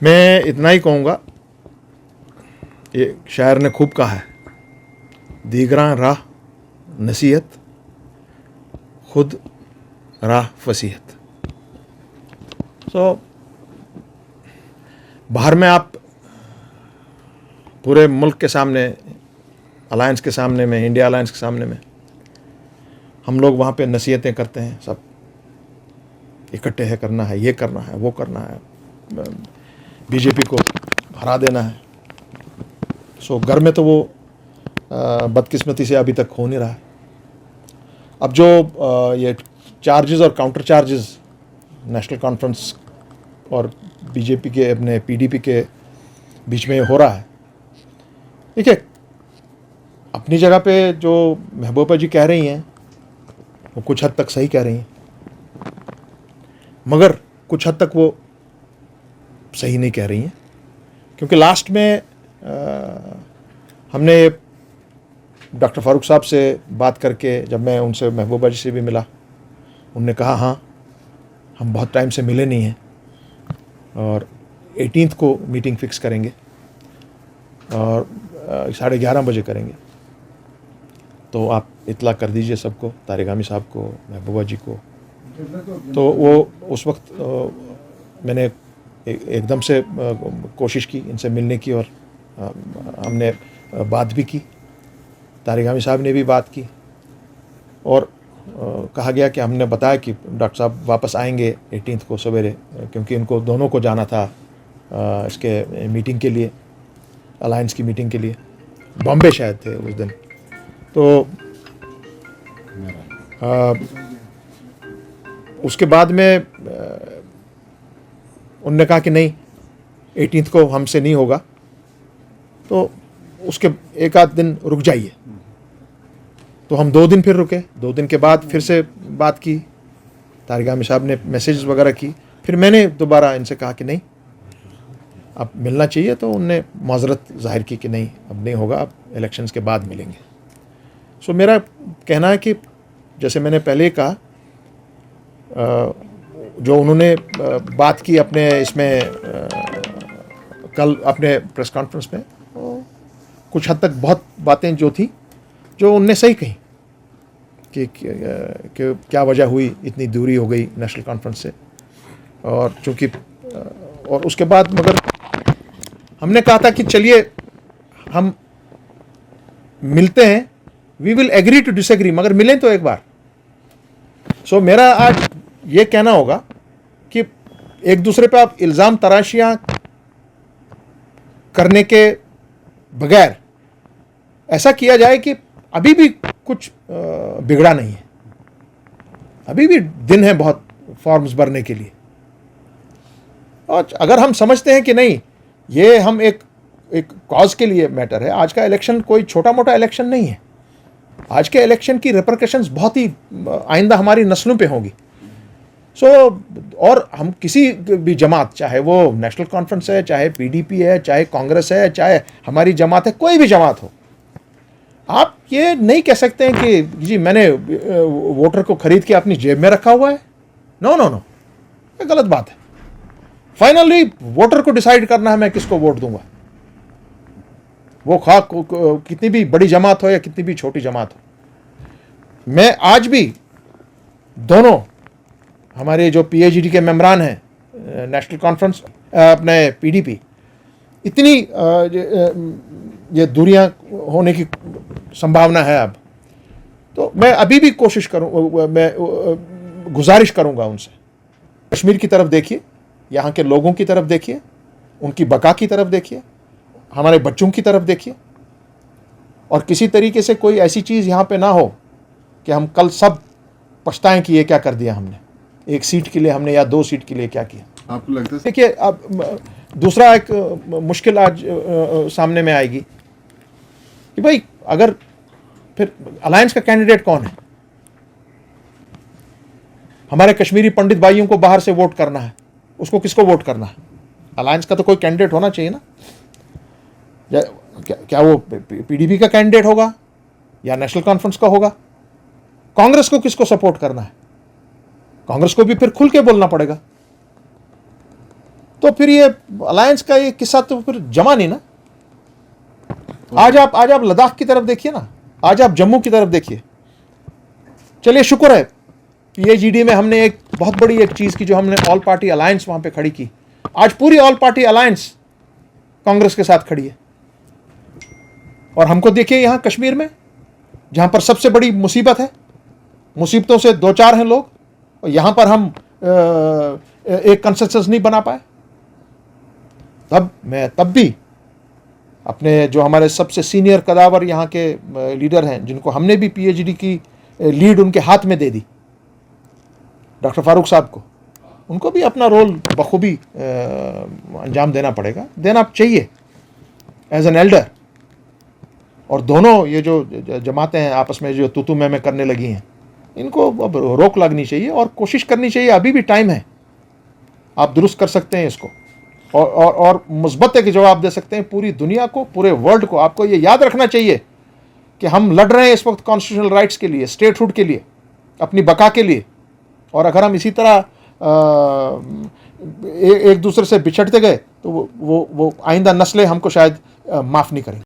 मैं इतना ही कहूँगा, ये शायर ने खूब कहा है, दीगरा राह नसीहत, खुद राह फसीहत। बाहर में आप पूरे मुल्क के सामने, अलायंस के सामने में, इंडिया अलायंस के सामने में हम लोग वहाँ पे नसीहतें करते हैं, सब इकट्ठे है, करना है, ये करना है, वो करना है, बीजेपी को हरा देना है। घर में तो वो बदकिस्मती से अभी तक हो नहीं रहा है। अब जो ये चार्जेस और काउंटर चार्जेस नेशनल कॉन्फ्रेंस और बीजेपी के, अपने पीडीपी के बीच में हो रहा है, देखिए अपनी जगह पे जो महबूबा जी कह रही हैं वो कुछ हद तक सही कह रही हैं, मगर कुछ हद तक वो सही नहीं कह रही हैं, क्योंकि लास्ट में हमने डॉक्टर फारूक साहब से बात करके, जब मैं उनसे, महबूबा जी से भी मिला, उनने कहा हाँ हम बहुत टाइम से मिले नहीं हैं और 18 को मीटिंग फिक्स करेंगे और 11:30 बजे करेंगे, तो आप इतला कर दीजिए सबको, तारिक आमी साहब को, महबूबा जी को। तो वो उस वक्त मैंने एकदम से कोशिश की इनसे मिलने की और हमने बात भी की, तारिक आमी साहब ने भी बात की और कहा गया कि हमने बताया कि डॉक्टर साहब वापस आएंगे 18 को सवेरे, क्योंकि इनको दोनों को जाना था इसके मीटिंग के लिए, अलायंस की मीटिंग के लिए, बॉम्बे शायद थे उस दिन। तो उसके बाद में उनने कहा कि नहीं 18 को हमसे नहीं होगा, तो उसके एक आध दिन रुक जाइए। तो हम 2 दिन फिर रुके, 2 दिन के बाद फिर से बात की, तारिक आमी साहब ने मैसेज वगैरह की, फिर मैंने दोबारा इनसे कहा कि नहीं अब मिलना चाहिए, तो उनने माजरत जाहिर की कि नहीं अब नहीं होगा, अब इलेक्शंस के बाद मिलेंगे। मेरा कहना है कि जैसे मैंने पहले कहा, जो उन्होंने बात की अपने इसमें कल अपने प्रेस कॉन्फ्रेंस में, कुछ हद तक बहुत बातें जो थी जो उनने सही कही कि क्या वजह हुई, इतनी दूरी हो गई नेशनल कॉन्फ्रेंस से, और चूँकि और उसके बाद मगर हमने कहा था कि चलिए हम मिलते हैं, we will agree to disagree, मगर मिलें तो एक बार। मेरा आज ये कहना होगा कि एक दूसरे पे आप इल्ज़ाम तराशियां करने के बगैर ऐसा किया जाए कि अभी भी कुछ बिगड़ा नहीं है, अभी भी दिन है बहुत फॉर्म्स भरने के लिए। और अगर हम समझते हैं कि नहीं ये हम एक कॉज के लिए मैटर है, आज का इलेक्शन कोई छोटा मोटा इलेक्शन नहीं है, आज के इलेक्शन की रिपरकशंस बहुत ही आइंदा हमारी नस्लों पे होंगी। और हम किसी भी जमात, चाहे वो नेशनल कॉन्फ्रेंस है, चाहे पीडीपी है, चाहे कांग्रेस है, चाहे हमारी जमात है, कोई भी जमात हो, आप ये नहीं कह सकते हैं कि जी मैंने वोटर को खरीद के अपनी जेब में रखा हुआ है। नो नो नो, ये गलत बात है। फाइनली वोटर को डिसाइड करना है मैं किसको वोट दूंगा, वो कितनी भी बड़ी जमात हो या कितनी भी छोटी जमात हो। मैं आज भी दोनों हमारे जो पीएचडी के मेंबरान हैं नेशनल कॉन्फ्रेंस, अपने पीडीपी, इतनी ये दूरियां होने की संभावना है अब, तो मैं अभी भी कोशिश करूं, मैं गुजारिश करूंगा उनसे, कश्मीर की तरफ देखिए, यहाँ के लोगों की तरफ देखिए, उनकी बका की तरफ देखिए, हमारे बच्चों की तरफ देखिए, और किसी तरीके से कोई ऐसी चीज़ यहाँ पे ना हो कि हम कल सब पछताएं कि ये क्या कर दिया हमने, 1 सीट के लिए हमने या 2 सीट के लिए क्या किया। आपको लगता है? देखिए अब दूसरा एक मुश्किल आज सामने में आएगी कि भाई अगर फिर अलायंस का कैंडिडेट कौन है, हमारे कश्मीरी पंडित भाइयों को बाहर से वोट करना है, उसको किसको वोट करना है? अलायंस का तो कोई कैंडिडेट होना चाहिए ना। क्या वो पीडीपी का कैंडिडेट होगा या नेशनल कॉन्फ्रेंस का होगा? कांग्रेस को किसको सपोर्ट करना है? कांग्रेस को भी फिर खुल के बोलना पड़ेगा। तो फिर ये अलायंस का ये किस्सा तो फिर जमा नहीं ना। आज आप लद्दाख की तरफ देखिए ना, आज आप जम्मू की तरफ देखिए। चलिए शुक्र है पीएचईडी में हमने एक बहुत बड़ी एक चीज की, जो हमने ऑल पार्टी अलायंस वहां पे खड़ी की। आज पूरी ऑल पार्टी अलायंस कांग्रेस के साथ खड़ी है। और हमको देखिए यहां कश्मीर में, जहां पर सबसे बड़ी मुसीबत है, मुसीबतों से दो चार हैं लोग, और यहां पर हम एक कंसेंसस नहीं बना पाए। तब भी अपने जो हमारे सबसे सीनियर कदावर यहाँ के लीडर हैं, जिनको हमने भी पीएचडी की लीड उनके हाथ में दे दी, डॉक्टर फारूक साहब को, उनको भी अपना रोल बखूबी अंजाम देना पड़ेगा, देना चाहिए एज एन एल्डर। और दोनों ये जो जमातें हैं आपस में जो तू मैं करने लगी हैं, इनको अब रोक लगनी चाहिए और कोशिश करनी चाहिए। अभी भी टाइम है, आप दुरुस्त कर सकते हैं इसको, और मुस्बत के जवाब दे सकते हैं पूरी दुनिया को, पूरे वर्ल्ड को। आपको ये याद रखना चाहिए कि हम लड़ रहे हैं इस वक्त कॉन्स्टिट्यूशनल राइट्स के लिए, स्टेटहुड के लिए, अपनी बका के लिए। और अगर हम इसी तरह एक दूसरे से बिछड़ते गए तो वो आइंदा नस्लें हमको शायद माफ़ नहीं करेंगी।